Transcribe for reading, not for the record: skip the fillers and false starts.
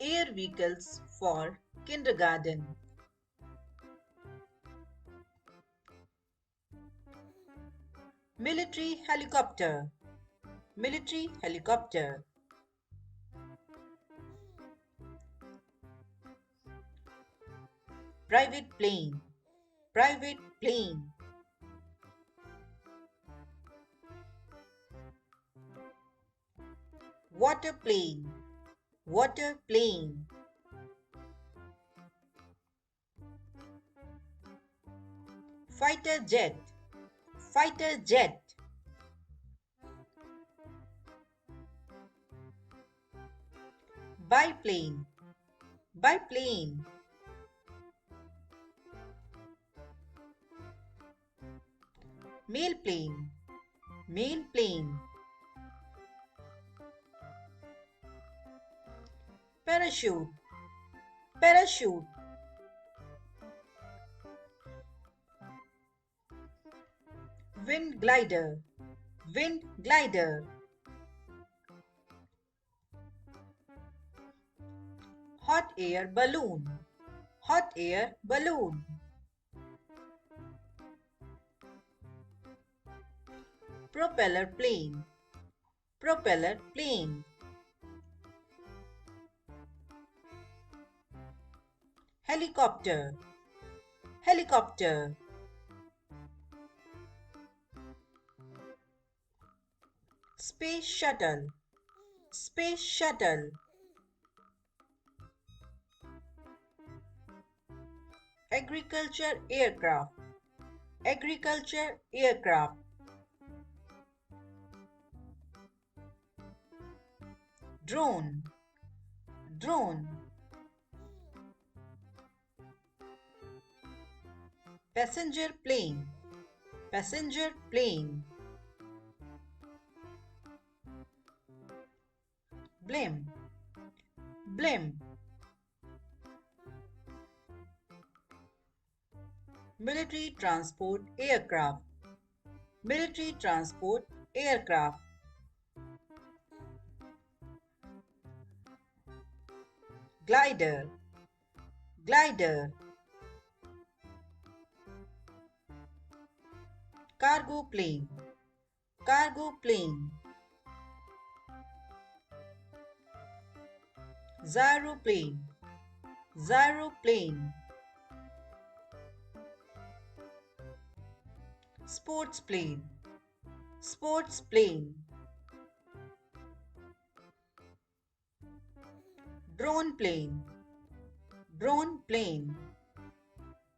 Air vehicles for kindergarten. Military helicopter. Military helicopter. Private plane. Private plane. Water plane. Water plane. Fighter jet. Fighter jet. Biplane. Biplane. Mail plane. Mail plane. Parachute. Parachute. Wind glider. Wind glider. Hot air balloon. Hot air balloon. Propeller plane. Propeller plane. Helicopter. Helicopter. Space shuttle. Space shuttle. Agriculture aircraft. Agriculture aircraft. Drone. Drone. Passenger plane. Passenger plane. Blimp. Blimp. Military transport aircraft. Military transport aircraft. Glider. Glider. Cargo plane. Cargo plane. Gyroplane. Gyroplane. Sports plane. Sports plane. Drone plane. Drone plane.